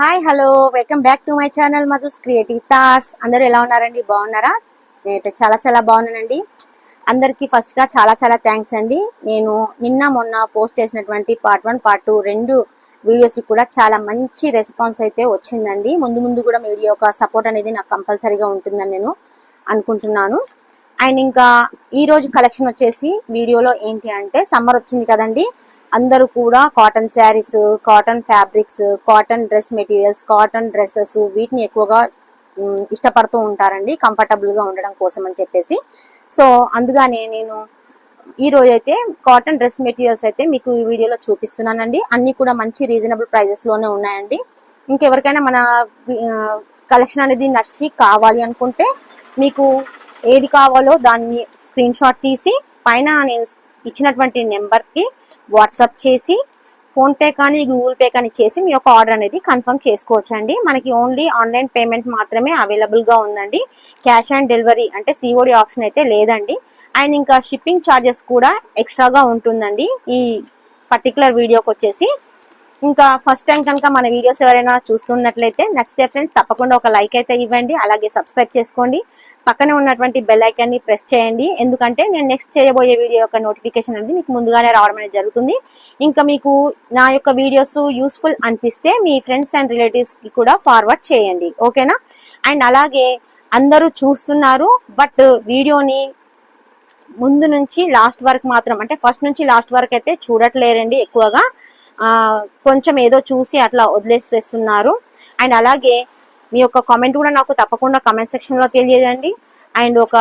Hi hello welcome back to my channel Madhu's creative thoughts. అందరూ ఎలా ఉన్నారండి? బాగున్నారా? నేనైతే చాలా బాగున్నానండి. అందరికీ ఫస్ట్ గా చాలా థ్యాంక్స్ అండి. నేను నిన్న మొన్న పోస్ట్ చేసినటువంటి పార్ట్ 1 పార్ట్ 2 రెండు వీడియోస్ కూడా చాలా మంచి రెస్పాన్స్ అయితే వచ్చిందండి. ముందు కూడా వీడియో యొక్క సపోర్ట్ అనేది నాకు కంపల్సరీగా ఉంటుందని నేను అనుకుంటున్నాను. అండ్ ఇంకా ఈ రోజు కలెక్షన్ వచ్చేసి వీడియోలో ఏంటి అంటే, సమ్మర్ వచ్చింది కదండి, అందరూ కూడా cotton saris, cotton fabrics, cotton dress materials, cotton dresses వీటిని ఎక్కువగా ఇష్టపడుతూ ఉంటారండి, కంఫర్టబుల్ గా ఉండడం కోసం అని చెప్పేసి. సో అందుకనే నేను ఈ రోజు అయితే కాటన్ డ్రెస్ మెటీరియల్స్ అయితే మీకు ఈ వీడియోలో చూపిస్తున్నానండి. అన్ని కూడా మంచి రీజనబుల్ ప్రైజెస్ లోనే ఉన్నాయండి. ఇంకెవరికైనా మన కలెక్షన్ అనేది నచ్చి కావాలి అనుకుంటే మీకు ఏది కావాలో దాన్ని స్క్రీన్ షాట్ తీసి పైన నేను ఇచ్చినటువంటి నెంబర్కి వాట్సాప్ చేసి ఫోన్ పే కానీ గూగుల్ పే కానీ చేసి మీ యొక్క ఆర్డర్ అనేది కన్ఫర్మ్ చేసుకోవచ్చండి. మనకి ఓన్లీ ఆన్లైన్ పేమెంట్ మాత్రమే అవైలబుల్గా ఉందండి. క్యాష్ ఆన్ డెలివరీ అంటే సిఓడి ఆప్షన్ అయితే లేదండి. అండ్ ఇంకా షిప్పింగ్ ఛార్జెస్ కూడా ఎక్స్ట్రాగా ఉంటుందండి ఈ పర్టికులర్ వీడియోకి వచ్చేసి. ఇంకా ఫస్ట్ టైం కనుక మన వీడియోస్ ఎవరైనా చూస్తున్నట్లయితే నచ్చితే ఫ్రెండ్స్ తప్పకుండా ఒక లైక్ అయితే ఇవ్వండి, అలాగే సబ్స్క్రైబ్ చేసుకోండి, పక్కనే ఉన్నటువంటి బెల్ ఐకాన్ ని ప్రెస్ చేయండి. ఎందుకంటే నేను నెక్స్ట్ చేయబోయే వీడియో యొక్క నోటిఫికేషన్ అనేది మీకు ముందుగానే రావడం అనేది జరుగుతుంది. ఇంకా మీకు నా యొక్క వీడియోస్ యూస్ఫుల్ అనిపిస్తే మీ ఫ్రెండ్స్ అండ్ రిలేటివ్స్ కి కూడా ఫార్వర్డ్ చేయండి, ఓకేనా? అండ్ అలాగే అందరూ చూస్తున్నారు, బట్ వీడియోని ముందు నుంచి లాస్ట్ వరకు మాత్రం, అంటే ఫస్ట్ నుంచి లాస్ట్ వరకు అయితే చూడట్లేరండి ఎక్కువగా. కొంచెం ఏదో చూసి అట్లా వదిలేసేస్తున్నారు. అండ్ అలాగే మీ యొక్క కామెంట్ కూడా నాకు తప్పకుండా కామెంట్ సెక్షన్ లో తెలియజేయండి. అండ్ ఒక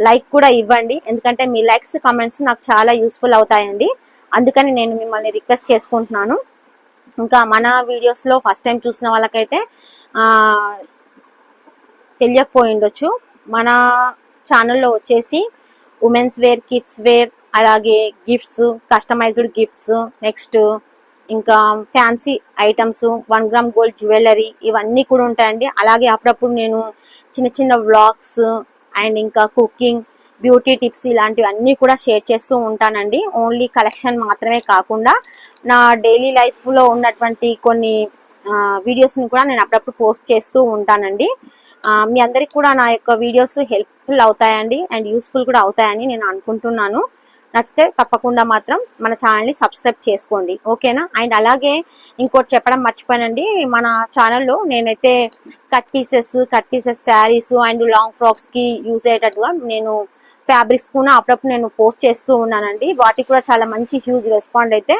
లైక్ కూడా ఇవ్వండి, ఎందుకంటే మీ లైక్స్ కామెంట్స్ నాకు చాలా యూస్ఫుల్ అవుతాయండి. అందుకని నేను మిమ్మల్ని రిక్వెస్ట్ చేసుకుంటున్నాను. ఇంకా మన వీడియోస్ లో ఫస్ట్ టైం చూసిన వాళ్ళకైతే తెలియకపోయిండొచ్చు, మన ఛానల్లో వచ్చేసి ఉమెన్స్ వేర్, కిడ్స్ వేర్, అలాగే గిఫ్ట్స్, కస్టమైజ్డ్ గిఫ్ట్స్, నెక్స్ట్ ఇంకా fancy items, 1 gram gold jewellery ఇవన్నీ కూడా ఉంటాయండి. అలాగే అప్పుడప్పుడు నేను చిన్న వ్లాగ్స్ అండ్ ఇంకా కుకింగ్, బ్యూటీ టిప్స్ ఇలాంటివన్నీ కూడా షేర్ చేస్తూ ఉంటానండి. ఓన్లీ కలెక్షన్ మాత్రమే కాకుండా నా డైలీ లైఫ్లో ఉన్నటువంటి కొన్ని వీడియోస్ని కూడా నేను అప్పుడప్పుడు పోస్ట్ చేస్తూ ఉంటానండి. మీ అందరికి కూడా నా యొక్క వీడియోస్ హెల్ప్ఫుల్ అవుతాయండి అండ్ యూస్ఫుల్ కూడా అవుతాయని నేను అనుకుంటున్నాను. నచ్చితే తప్పకుండా మాత్రం మన ఛానల్ని సబ్స్క్రైబ్ చేసుకోండి, ఓకేనా? అండ్ అలాగే ఇంకోటి చెప్పడం మర్చిపోయానండి, మన ఛానల్లో నేనైతే cut pieces saris and long ఫ్రాక్స్కి యూజ్ అయ్యేటట్టుగా నేను ఫ్యాబ్రిక్స్ కూడా అప్పుడప్పుడు నేను పోస్ట్ చేస్తూ ఉన్నానండి. వాటికి కూడా చాలా మంచి హ్యూజ్ రెస్పాండ్ అయితే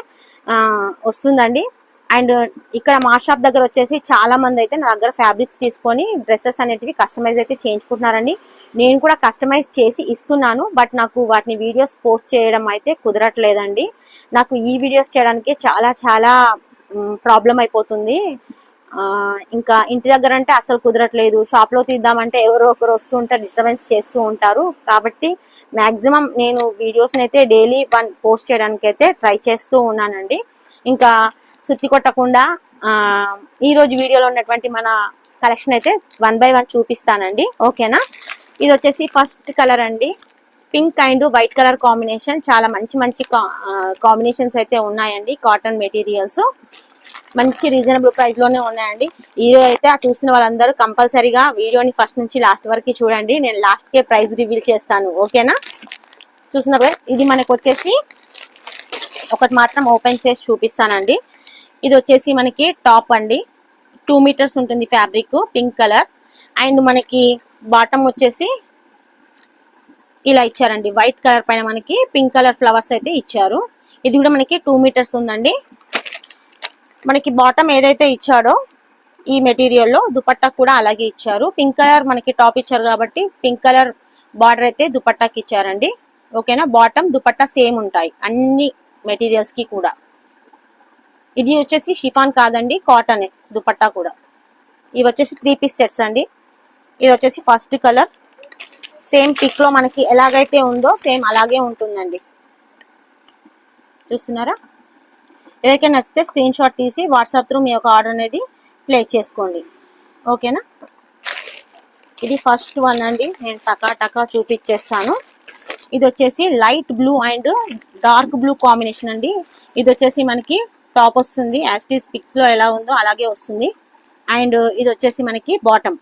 వస్తుందండి. అండ్ ఇక్కడ మా షాప్ దగ్గర వచ్చేసి చాలా మంది అయితే నా దగ్గర ఫ్యాబ్రిక్స్ తీసుకొని డ్రెస్సెస్ అనేటివి కస్టమైజ్ అయితే చేయించుకుంటున్నారండి. నేను కూడా కస్టమైజ్ చేసి ఇస్తున్నాను, బట్ నాకు వాటిని వీడియోస్ పోస్ట్ చేయడం అయితే కుదరట్లేదండి. నాకు ఈ వీడియోస్ చేయడానికి చాలా ప్రాబ్లం అయిపోతుంది. ఇంకా ఇంటి దగ్గర అంటే అసలు కుదరట్లేదు, షాప్లో తీద్దామంటే ఎవరో ఒకరు వస్తూ ఉంటారు, డిస్టర్బెన్స్ చేస్తూ ఉంటారు. కాబట్టి మ్యాక్సిమం నేను వీడియోస్ని అయితే డైలీ 1 పోస్ట్ చేయడానికి అయితే ట్రై చేస్తూ ఉన్నానండి. ఇంకా సుత్తి కొట్టకుండా ఈ రోజు వీడియోలో ఉన్నటువంటి మన కలెక్షన్ అయితే 1 బై 1 చూపిస్తానండి, ఓకేనా? ఇది వచ్చేసి ఫస్ట్ కలర్ అండి, pink and white colour combination. చాలా మంచి కాంబినేషన్స్ అయితే ఉన్నాయండి. కాటన్ మెటీరియల్స్ మంచి రీజనబుల్ ప్రైస్ లోనే ఉన్నాయండి. ఈ రోజు అయితే చూసిన వాళ్ళందరూ కంపల్సరీగా వీడియోని ఫస్ట్ నుంచి లాస్ట్ వరకు చూడండి. నేను లాస్ట్ కే ప్రైస్ రివీల్ చేస్తాను, ఓకేనా? చూసినప్పుడు ఇది మనకు వచ్చేసి ఒకటి మాత్రం ఓపెన్ చేసి చూపిస్తానండి. ఇది వచ్చేసి మనకి టాప్ అండి, 2 మీటర్స్ ఉంటుంది ఫ్యాబ్రిక్, పింక్ కలర్. అండ్ మనకి బాటమ్ వచ్చేసి ఇలా ఇచ్చారండి, వైట్ కలర్ పైన మనకి పింక్ కలర్ ఫ్లవర్స్ అయితే ఇచ్చారు. ఇది కూడా మనకి 2 మీటర్స్ ఉందండి. మనకి బాటమ్ ఏదైతే ఇచ్చాడో ఈ మెటీరియల్లో దుపట్టా కూడా అలాగే ఇచ్చారు. పింక్ కలర్ మనకి టాప్ ఇచ్చారు కాబట్టి పింక్ కలర్ బార్డర్ అయితే దుపట్టాకి ఇచ్చారండి, ఓకేనా? బాటమ్ దుపట్టా సేమ్ ఉంటాయి అన్ని మెటీరియల్స్ కి కూడా. ఇది వచ్చేసి షిఫాన్ కాదండి, కాటన్ దుపట్టా కూడా. ఇవి వచ్చేసి 3 పీస్ సెట్స్ అండి. ఇది వచ్చేసి ఫస్ట్ కలర్, సేమ్ పిక్ లో మనకి ఎలాగైతే ఉందో సేమ్ అలాగే ఉంటుందండి. చూస్తున్నారా? ఎవరికైనా నచ్చితే స్క్రీన్ షాట్ తీసి వాట్సాప్ త్రూ మీ యొక్క ఆర్డర్ అనేది ప్లేస్ చేసుకోండి, ఓకేనా? ఇది ఫస్ట్ వన్ అండి, నేను టకా చూపించేస్తాను. ఇది వచ్చేసి light blue and dark blue combination అండి. ఇది వచ్చేసి మనకి టాప్ వస్తుంది, యాజ్ ఇట్ ఈస్ పిక్ లో ఎలా ఉందో అలాగే వస్తుంది. అండ్ ఇది వచ్చేసి మనకి బాటమ్.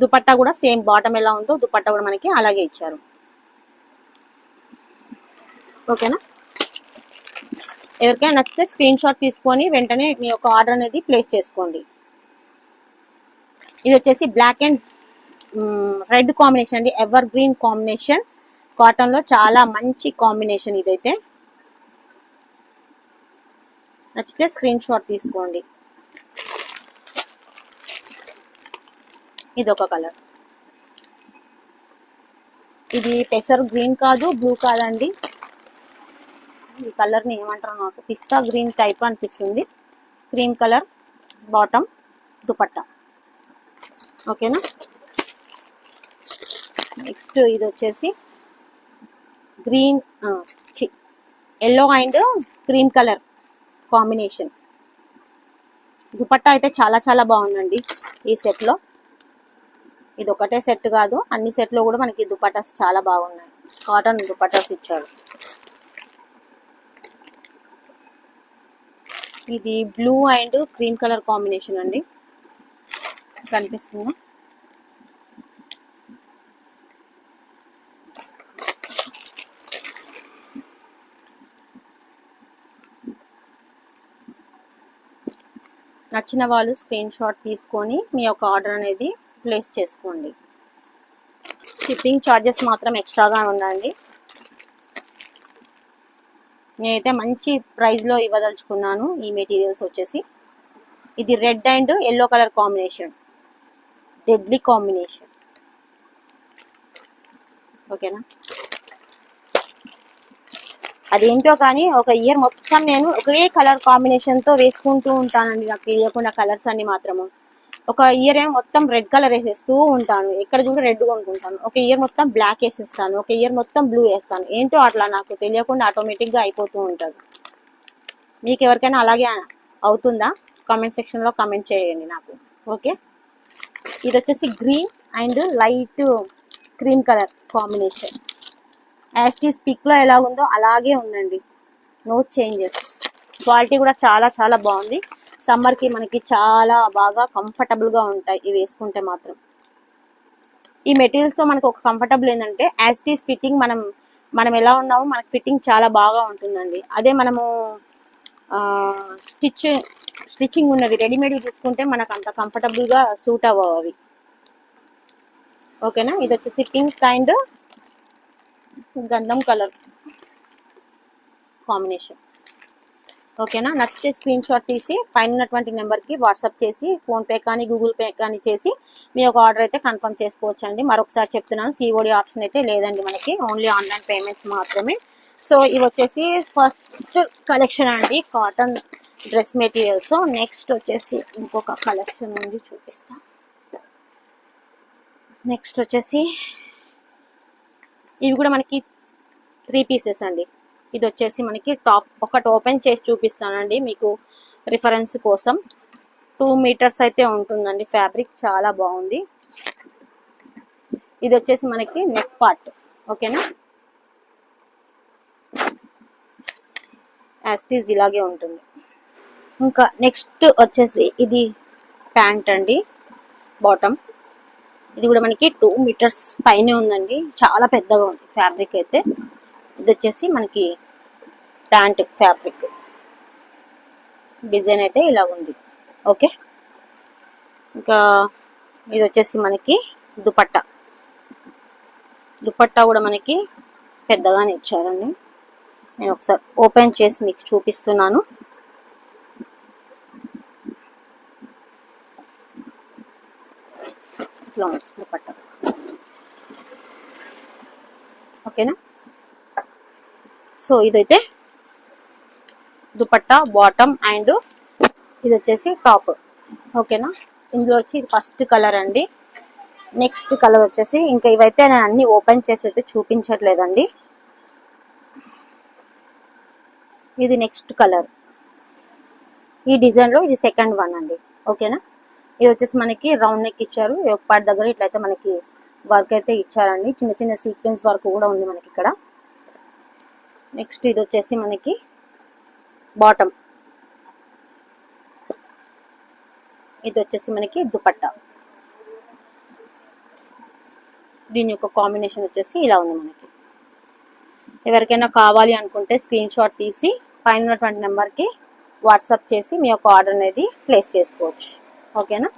దుపట్టా కూడా సేమ్ బాటమ్ ఎలా ఉందో దుపట్టా కూడా మనకి అలాగే ఇచ్చారు. ఓకేనా, ఎవరికైనా నచ్చితే స్క్రీన్ షాట్ తీసుకొని వెంటనే మీ యొక్క ఆర్డర్ అనేది ప్లేస్ చేసుకోండి. ఇది వచ్చేసి బ్లాక్ అండ్ రెడ్ కాంబినేషన్ అండి, ఎవర్ గ్రీన్ కాంబినేషన్. కాటన్ లో చాలా మంచి కాంబినేషన్. ఇదైతే నచ్చితే స్క్రీన్ షాట్ తీసుకోండి. ఇది ఒక కలర్. ఇది పెసర్ గ్రీన్ కాదు, బ్లూ కాదండి. ఈ కలర్ ని ఏమంటారు, నాకు పిస్తా గ్రీన్ టైప్ అనిపిస్తుంది. Cream colour bottom, dupatta. ఓకేనా, నెక్స్ట్ ఇది వచ్చేసి green yellow and cream colour combination. Dupatta అయితే చాలా చాలా బాగుందండి ఈ సెట్లో. ఇది ఒకటే సెట్ కాదు, అన్ని సెట్లో కూడా మనకి దుపట్టాస్ చాలా బాగున్నాయి. కాటన్ దుపట్టాస్ ఇచ్చారు. ఇది blue and cream colour combination అండి, కనిపిస్తుందా? నచ్చిన వాళ్ళు స్క్రీన్ షాట్ తీసుకొని మీ యొక్క ఆర్డర్ అనేది ప్లేస్ చేసుకోండి. షిప్పింగ్ ఛార్జెస్ మాత్రం ఎక్స్ట్రాగా ఉందండి. నేనైతే మంచి ప్రైస్లో ఇవ్వదలుచుకున్నాను. ఈ మెటీరియల్స్ వచ్చేసి ఇది red and yellow colour combination, deadly combination. ఓకేనా, అదేంటో కానీ ఒక ఇయర్ మొత్తం నేను ఒకే కలర్ కాంబినేషన్తో వేసుకుంటూ ఉంటానండి. నాకు తెలియకుండా కలర్స్ అన్ని మాత్రము. ఒక ఇయర్ ఏమో మొత్తం రెడ్ కలర్ వేసేస్తూ ఉంటాను, ఎక్కడ చూడ రెడ్ కొనుక్కుంటాను. ఒక ఇయర్ మొత్తం బ్లాక్ వేసేస్తాను, ఒక ఇయర్ మొత్తం బ్లూ వేస్తాను. ఏంటో అట్లా నాకు తెలియకుండా ఆటోమేటిక్గా అయిపోతూ ఉంటుంది. మీకు ఎవరికైనా అలాగే అవుతుందా? కామెంట్ సెక్షన్లో కామెంట్ చేయండి నాకు. ఓకే, ఇది వచ్చేసి green and light cream colour combination. As it is పిక్లో ఎలా ఉందో అలాగే ఉందండి, నో చేంజెస్. క్వాలిటీ కూడా చాలా చాలా బాగుంది. సమ్మర్కి మనకి చాలా బాగా కంఫర్టబుల్గా ఉంటాయి ఇవి వేసుకుంటే మాత్రం. ఈ మెటీరియల్స్తో మనకు ఒక కంఫర్టబుల్ ఏంటంటే యాస్టీస్ ఫిట్టింగ్, మనం ఎలా ఉన్నామో మనకి ఫిట్టింగ్ చాలా బాగా ఉంటుందండి. అదే మనము స్టిచ్చింగ్ ఉన్నది రెడీమేడ్ తీసుకుంటే మనకు అంత కంఫర్టబుల్గా సూట్ అవ్వవు అవి. ఓకేనా, ఇది వచ్చేసి పింక్ అండ్ గంధం కలర్ కాంబినేషన్. ఓకేనా, నచ్చితే స్క్రీన్ షాట్ తీసి పైన ఉన్నటువంటి నెంబర్కి వాట్సాప్ చేసి ఫోన్పే కానీ గూగుల్ పే కానీ చేసి మీ యొక్క ఆర్డర్ అయితే కన్ఫర్మ్ చేసుకోవచ్చు అండి. మరొకసారి చెప్తున్నాను, సిఓడి ఆప్షన్ అయితే లేదండి మనకి, ఓన్లీ ఆన్లైన్ పేమెంట్స్ మాత్రమే. సో ఇవి వచ్చేసి ఫస్ట్ కలెక్షన్ అండి, కాటన్ డ్రెస్ మెటీరియల్స్. నెక్స్ట్ వచ్చేసి ఇంకొక కలెక్షన్ ఉంది, చూపిస్తా. నెక్స్ట్ వచ్చేసి ఇవి కూడా మనకి 3 పీసెస్ అండి. ఇది వచ్చేసి మనకి టాప్ ఒకటి ఓపెన్ చేసి చూపిస్తానండి మీకు రిఫరెన్స్ కోసం. 2 మీటర్స్ అయితే ఉంటుందండి, ఫ్యాబ్రిక్ చాలా బాగుంది. ఇది వచ్చేసి మనకి నెక్ పార్ట్. ఓకేనా, యాస్టీజ్ ఇలాగే ఉంటుంది. ఇంకా నెక్స్ట్ వచ్చేసి ఇది ప్యాంట్ అండి, బాటమ్. ఇది కూడా మనకి 2 మీటర్స్ పైనే ఉందండి, చాలా పెద్దగా ఉంది ఫ్యాబ్రిక్ అయితే. ఇది వచ్చేసి మనకి ప్యాంట్ ఫ్యాబ్రిక్, డిజైన్ అయితే ఇలా ఉంది. ఓకే, ఇంకా ఇది వచ్చేసి మనకి దుపట్టా. దుపట్టా కూడా మనకి పెద్దగానే ఇచ్చారండి. నేను ఒకసారి ఓపెన్ చేసి మీకు చూపిస్తున్నాను. ఇట్లా ఉంది దుపట్టా. ఓకేనా, సో ఇదైతే దుపట్టా బాటమ్ అండ్ ఇది వచ్చేసి టాప్. ఓకేనా, ఇందులో వచ్చి ఇది ఫస్ట్ కలర్ అండి. నెక్స్ట్ కలర్ వచ్చేసి, ఇంకా ఇవైతే నేను అన్ని ఓపెన్ చేసి అయితే చూపించట్లేదండి. ఇది నెక్స్ట్ కలర్, ఈ డిజైన్లో ఇది సెకండ్ వన్ అండి. ఓకేనా, ఇది వచ్చేసి మనకి రౌండ్ నెక్ ఇచ్చారు, ఒక పార్ట్ దగ్గర ఇట్లయితే మనకి వర్క్ అయితే ఇచ్చారండి, చిన్న చిన్న సీక్వెన్స్ వర్క్ కూడా ఉంది మనకి ఇక్కడ. నెక్స్ట్ ఇది వచ్చేసి మనకి బాటమ్. ఇది వచ్చేసి మనకి దుపట్టా. దీని యొక్క కాంబినేషన్ వచ్చేసి ఇలా ఉంది మనకి. ఎవరికైనా కావాలి అనుకుంటే స్క్రీన్ షాట్ తీసి పైన ఉన్నటువంటి నెంబర్కి వాట్సాప్ చేసి మీ యొక్క ఆర్డర్ అనేది ప్లేస్ చేసుకోవచ్చు. ఓకేనా.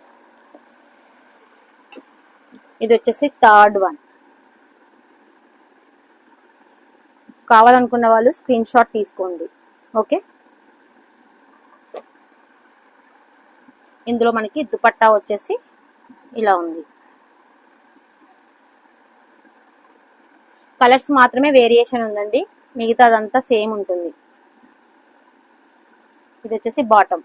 ఇది వచ్చేసి థర్డ్ వన్. కావాలనుకున్న వాళ్ళు స్క్రీన్ షాట్ తీసుకోండి. ఓకే. ఇందులో మనకి దుపట్టా వచ్చేసి ఇలా ఉంది. కలర్స్ మాత్రమే వేరియేషన్ ఉందండి, మిగతా అదంతా సేమ్ ఉంటుంది. ఇది వచ్చేసి బాటమ్.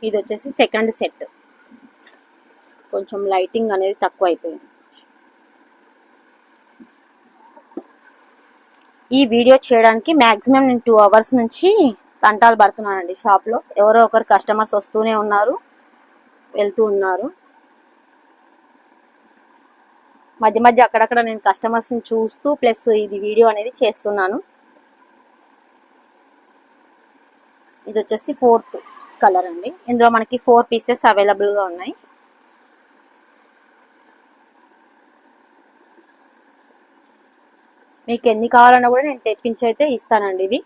ఇది వచ్చేసి సెకండ్ సెట్. కొంచెం లైటింగ్ అనేది తక్కువ అయిపోయింది. ఈ వీడియో చేయడానికి మ్యాక్సిమం నేను 2 hours నుంచి తంటాలు పడుతున్నానండి షాప్లో. ఎవరో ఒకరు కస్టమర్స్ వస్తూనే ఉన్నారు, వెళ్తూ ఉన్నారు. మధ్య మధ్య అక్కడక్కడ నేను కస్టమర్స్ని చూస్తూ ప్లస్ ఇది వీడియో అనేది చేస్తున్నాను. ఇది వచ్చేసి 4th కలర్ అండి. ఇందులో మనకి 4 pieces అవైలబుల్గా ఉన్నాయి. మీకు ఎన్ని కావాలన్నా కూడా నేను తెప్పించి అయితే ఇస్తానండి. ఇవి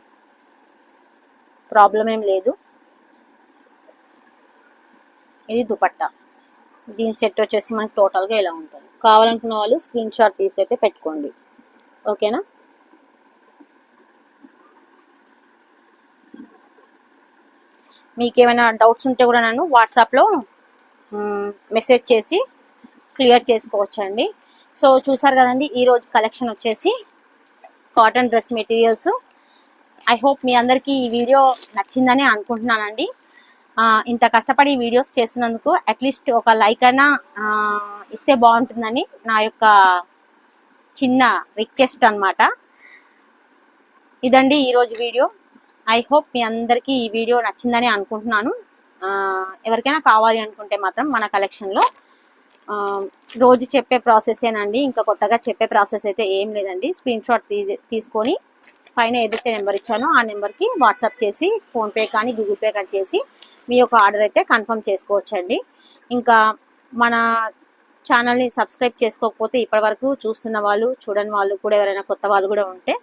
ప్రాబ్లం ఏం లేదు. ఇది దుపట్టా. దీని సెట్ వచ్చేసి మనకి టోటల్గా ఇలా ఉంటుంది. కావాలనుకున్న వాళ్ళు స్క్రీన్ షాట్ తీసి అయితే పెట్టుకోండి. ఓకేనా. మీకు ఏమైనా డౌట్స్ ఉంటే కూడా నన్ను వాట్సాప్లో మెసేజ్ చేసి క్లియర్ చేసుకోవచ్చండి. సో చూసారు కదండి, ఈరోజు కలెక్షన్ వచ్చేసి cotton dress materials. I hope మీ అందరికీ ఈ వీడియో నచ్చిందని అనుకుంటున్నానండి. ఇంత కష్టపడి వీడియోస్ చేస్తున్నందుకు అట్లీస్ట్ ఒక లైక్ అయినా ఇస్తే బాగుంటుందని నా యొక్క చిన్న రిక్వెస్ట్ అనమాట. ఇదండి ఈరోజు వీడియో. ఐ హోప్ మీ అందరికీ ఈ వీడియో నచ్చిందని అనుకుంటున్నాను. ఎవరికైనా కావాలి అనుకుంటే మాత్రం మన కలెక్షన్లో రోజు చెప్పే ప్రాసెసేనండి, ఇంకా కొత్తగా చెప్పే ప్రాసెస్ అయితే ఏం లేదండి. స్క్రీన్ షాట్ తీసుకొని పైన ఏదైతే నెంబర్ ఇచ్చానో ఆ నెంబర్కి వాట్సాప్ చేసి ఫోన్పే కానీ గూగుల్ పే కానీ చేసి మీ యొక్క ఆర్డర్ అయితే కన్ఫర్మ్ చేసుకోవచ్చండి. ఇంకా మన ఛానల్ని సబ్స్క్రైబ్ చేసుకోకపోతే ఇప్పటివరకు చూస్తున్న వాళ్ళు, చూడని వాళ్ళు కూడా ఎవరైనా కొత్త వాళ్ళు కూడా ఉంటే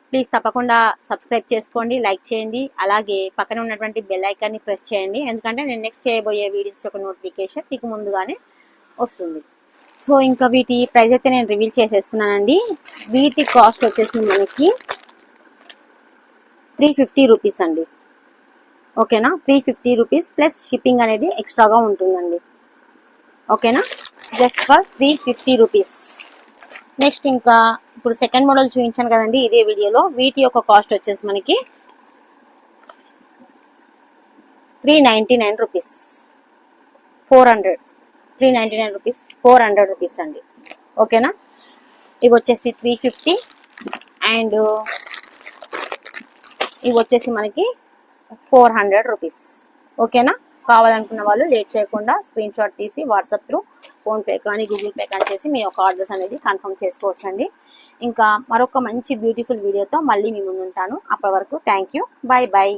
ప్లీజ్ తప్పకుండా సబ్స్క్రైబ్ చేసుకోండి, లైక్ చేయండి. అలాగే పక్కన ఉన్నటువంటి బెల్ ఐకాన్ని ప్రెస్ చేయండి, ఎందుకంటే నేను నెక్స్ట్ చేయబోయే వీడియోస్ యొక్క నోటిఫికేషన్ మీకు ముందుగానే వస్తుంది. సో ఇంకా వీటి ప్రైస్ అయితే నేను రివీల్ చేసేస్తున్నానండి. వీటి కాస్ట్ వచ్చేసి మనకి 350 రూపీస్ అండి. ఓకేనా. 350 రూపీస్ ప్లస్ షిప్పింగ్ అనేది ఎక్స్ట్రాగా ఉంటుందండి. ఓకేనా. Just for 350 rupees. నెక్స్ట్ ఇంకా ఇప్పుడు సెకండ్ మోడల్ చూపించాను కదండి ఇదే వీడియోలో. వీటి యొక్క కాస్ట్ వచ్చేసి మనకి 399 రూపీస్. 399 రూపీస్ 400 రూపీస్ అండి. ఓకేనా. ఇవి వచ్చేసి 350 అండ్ ఇవి వచ్చేసి మనకి 400 రూపీస్. ఓకేనా. కావాలనుకున్న వాళ్ళు లేట్ చేయకుండా స్క్రీన్ షాట్ తీసి వాట్సాప్ త్రూ ఫోన్పే కానీ గూగుల్ పే కానీ చేసి మీ యొక్క ఆర్డర్స్ అనేది కన్ఫర్మ్ చేసుకోవచ్చండి. ఇంకా మరొక మంచి బ్యూటిఫుల్ వీడియోతో మళ్ళీ మీ ముందు ఉంటాను. అప్పటి వరకు థ్యాంక్ యూ. Bye bye.